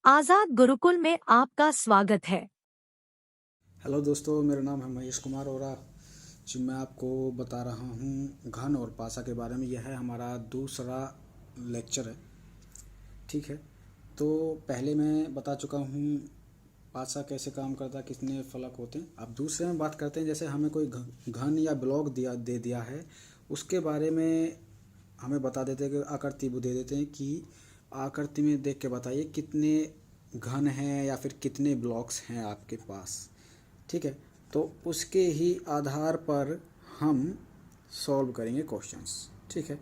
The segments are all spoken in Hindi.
आजाद गुरुकुल में आपका स्वागत है। हेलो दोस्तों, मेरा नाम है महेश कुमार और आज मैं आपको बता रहा हूँ घन और पासा के बारे में। यह है हमारा दूसरा लेक्चर है। ठीक है, तो पहले मैं बता चुका हूँ पासा कैसे काम करता है, कितने फलक होते हैं। अब दूसरे में बात करते हैं, जैसे हमें कोई घन या ब्लॉक दे दिया है, उसके बारे में हमें बता देते हैं कि आकृति वो दे देते हैं कि आकृति में देख के बताइए कितने घन हैं या फिर कितने ब्लॉक्स हैं आपके पास। ठीक है, तो उसके ही आधार पर हम सॉल्व करेंगे क्वेश्चंस। ठीक है,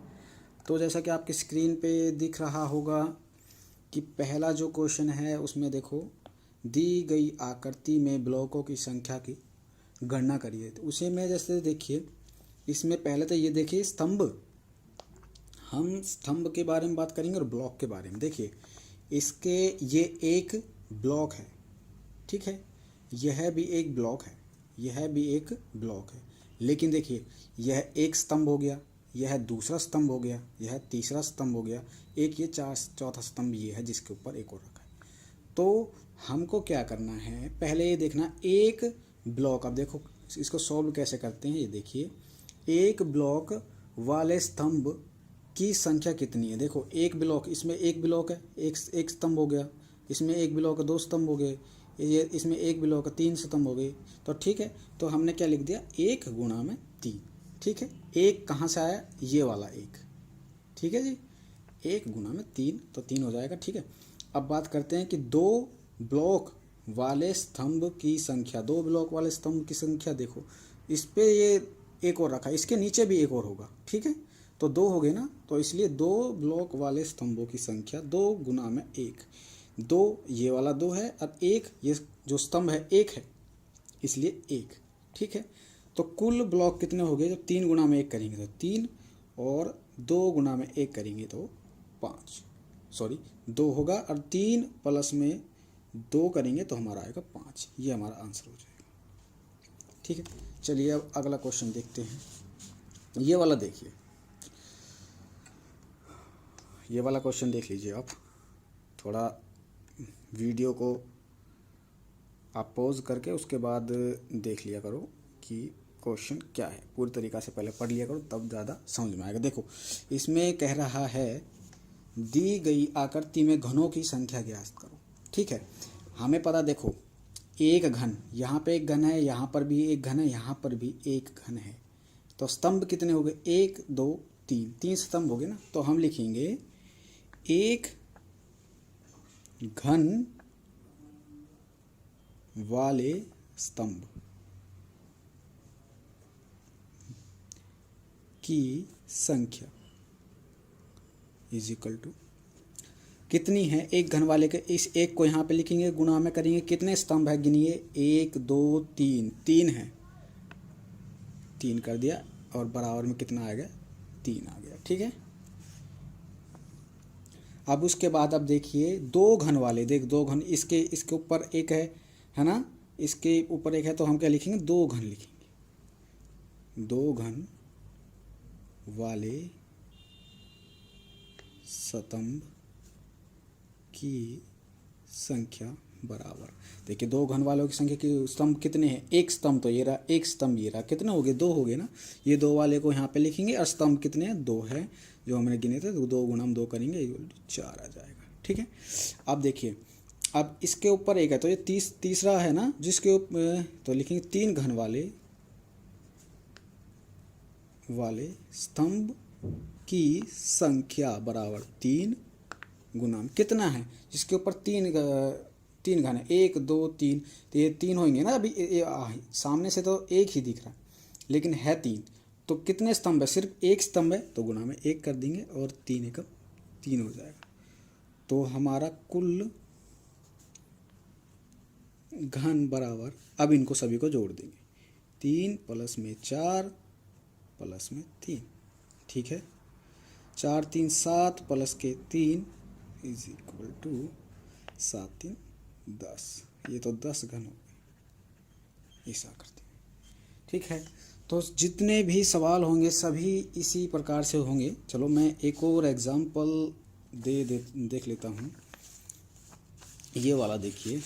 तो जैसा कि आपकी स्क्रीन पे दिख रहा होगा कि पहला जो क्वेश्चन है उसमें देखो, दी गई आकृति में ब्लॉकों की संख्या की गणना करिए। तो उसे में जैसे देखिए, इसमें पहले तो ये देखिए स्तंभ, हम स्तंभ के बारे में बात करेंगे और ब्लॉक के बारे में। देखिए इसके ये एक ब्लॉक है, ठीक है, यह भी एक ब्लॉक है, यह भी एक ब्लॉक है। लेकिन देखिए यह एक स्तंभ हो गया, यह दूसरा स्तंभ हो गया, यह तीसरा स्तंभ हो गया, एक ये चौथा स्तंभ ये है जिसके ऊपर एक और रखा है। तो हमको क्या करना है, पहले ये देखना एक ब्लॉक। अब देखो इसको सॉल्व कैसे करते हैं, ये देखिए एक ब्लॉक वाले स्तंभ की संख्या कितनी है। देखो एक ब्लॉक, इसमें एक ब्लॉक है, एक स्तंभ हो गया, इसमें एक ब्लॉक है, दो स्तंभ हो गए, ये इसमें एक ब्लॉक है, तीन स्तंभ हो गए। तो ठीक है, तो हमने क्या लिख दिया, एक गुणा में तीन। ठीक है, एक कहाँ से आया, ये वाला एक। ठीक है जी, एक गुणा में तीन, तो तीन हो जाएगा। ठीक है, अब बात करते हैं कि दो ब्लॉक वाले स्तंभ की संख्या, दो ब्लॉक वाले स्तंभ की संख्या। देखो इस पे ये एक और रखा है, इसके नीचे भी एक और होगा। ठीक है, तो दो हो गए ना, तो इसलिए दो ब्लॉक वाले स्तंभों की संख्या दो गुना में एक। दो ये वाला दो है और एक ये जो स्तंभ है एक है, इसलिए एक। ठीक है, तो कुल ब्लॉक कितने हो गए, जब तीन गुना में एक करेंगे तो तीन, और दो गुना में एक करेंगे तो पाँच, सॉरी दो होगा, और तीन प्लस में दो करेंगे तो हमारा आएगा पाँच। ये हमारा आंसर हो जाएगा। ठीक है, चलिए अब अगला क्वेश्चन देखते हैं। ये वाला देखिए, ये वाला क्वेश्चन देख लीजिए आप। थोड़ा वीडियो को आप पॉज करके उसके बाद देख लिया करो कि क्वेश्चन क्या है। पूरी तरीक़ा से पहले पढ़ लिया करो, तब ज़्यादा समझ में आएगा। देखो इसमें कह रहा है दी गई आकृति में घनों की संख्या ज्ञात करो। ठीक है, हमें पता, देखो एक घन, यहाँ पे एक घन है, यहाँ पर भी एक घन है, यहाँ पर भी एक घन है। तो स्तंभ कितने हो गए, एक दो तीन, तीन स्तंभ हो गए ना। तो हम लिखेंगे एक घन वाले स्तंभ की संख्या इज इक्वल टू कितनी है, एक घन वाले के, इस एक को यहाँ पे लिखेंगे, गुणा में करेंगे, कितने स्तंभ है गिनिए, एक दो तीन, तीन है, तीन कर दिया, और बराबर में कितना आ गया, तीन आ गया। ठीक है, अब उसके बाद अब देखिए दो घन वाले, देख दो घन, इसके ऊपर एक है ना, इसके ऊपर एक है, तो हम क्या लिखेंगे, दो घन लिखेंगे। दो घन वाले स्तंभ की संख्या बराबर, देखिए दो घन वालों की संख्या की स्तंभ कितने हैं, एक स्तंभ तो ये रहा, एक स्तंभ ये रहा, कितने हो गए, दो हो गए ना। ये दो वाले को यहाँ पे लिखेंगे, और स्तंभ कितने हैं, दो है, जो हमने गिने थे, तो दो गुणा हम दो करेंगे, चार आ जाएगा। ठीक है, अब देखिए अब इसके ऊपर एक है, तो ये तीसरा है ना, जिसके ऊपर तो लिखेंगे तीन घन वाले स्तंभ की संख्या बराबर तीन गुना कितना है, जिसके ऊपर तीन घन है, एक दो तीन, तो ये तीन होंगे ना। अभी सामने से तो एक ही दिख रहा है, लेकिन है तीन, तो कितने स्तंभ है, सिर्फ एक स्तंभ है, तो गुना में एक कर देंगे, और तीन एकम तीन हो जाएगा। तो हमारा कुल घन बराबर, अब इनको सभी को जोड़ देंगे, तीन प्लस में चार प्लस में तीन। ठीक है, चार तीन सात प्लस के तीन इज इक्वल टू सात तीन दस। ये तो 10 घन हो गए इस आकृति में। ठीक है, तो जितने भी सवाल होंगे सभी इसी प्रकार से होंगे। चलो मैं एक और एग्जाम्पल देख लेता हूँ। ये वाला देखिए,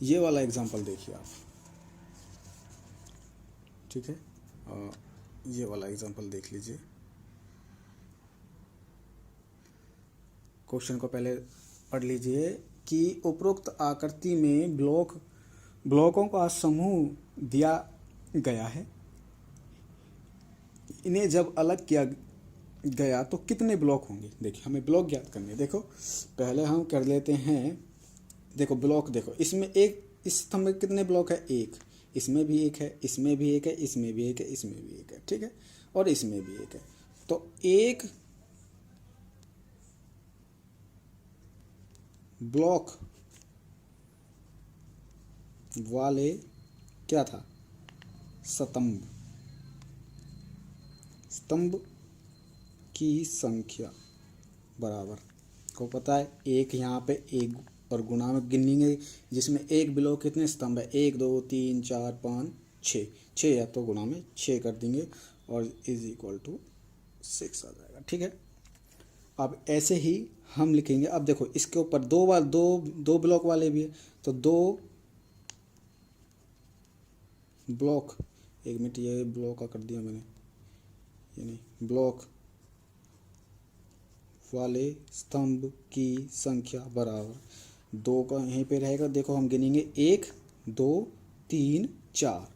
ये वाला एग्जांपल देखिए आप, ठीक है। ये वाला एग्जांपल देख लीजिए। क्वेश्चन को पहले पढ़ लीजिए कि उपरोक्त आकृति में ब्लॉकों का समूह दिया गया है। इन्हें जब अलग किया गया तो कितने ब्लॉक होंगे। देखिए हमें ब्लॉक ज्ञात करने हैं। देखो पहले हम कर लेते हैं, देखो ब्लॉक, देखो इसमें एक, इस स्तंभ में कितने ब्लॉक है, एक, इसमें भी एक है, इसमें भी एक है, इसमें भी एक है, इसमें भी एक है, ठीक है, और इसमें भी एक है। तो एक ब्लॉक वाले क्या था, स्तंभ की संख्या बराबर, को पता है एक, यहाँ पे एक और गुणा में गिनेंगे जिसमें एक ब्लॉक कितने स्तंभ है, 1 2 3 4 5 6, 6 है तो गुणा में 6 कर देंगे और इज इक्वल टू 6 आ जाएगा, ठीक है। अब ऐसे ही हम लिखेंगे। अब देखो इसके ऊपर दो ब्लॉक वाले भी है, तो 2 ब्लॉक, एक मिनट, ये ब्लॉक का कर दिया मैंने, यानी ब्लॉक वाले स्तंभ की संख्या बराबर 2 का यहीं पे रहेगा। देखो हम गिनेंगे 1 2 3 4,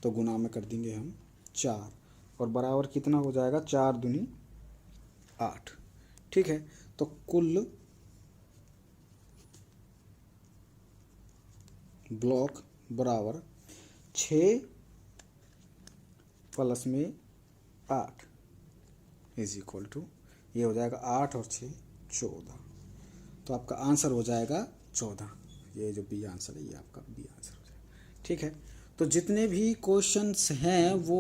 तो गुणा में कर देंगे हम 4 और बराबर कितना हो जाएगा, 4 दूनी 8, ठीक है। तो कुल ब्लॉक बराबर 6 प्लस में 8 इज इक्वल टू, ये हो जाएगा 8 और 6 14, तो आपका आंसर हो जाएगा 14। ये जो बी आंसर है ये आपका बी आंसर हो जाएगा, ठीक है। तो जितने भी क्वेश्चंस हैं वो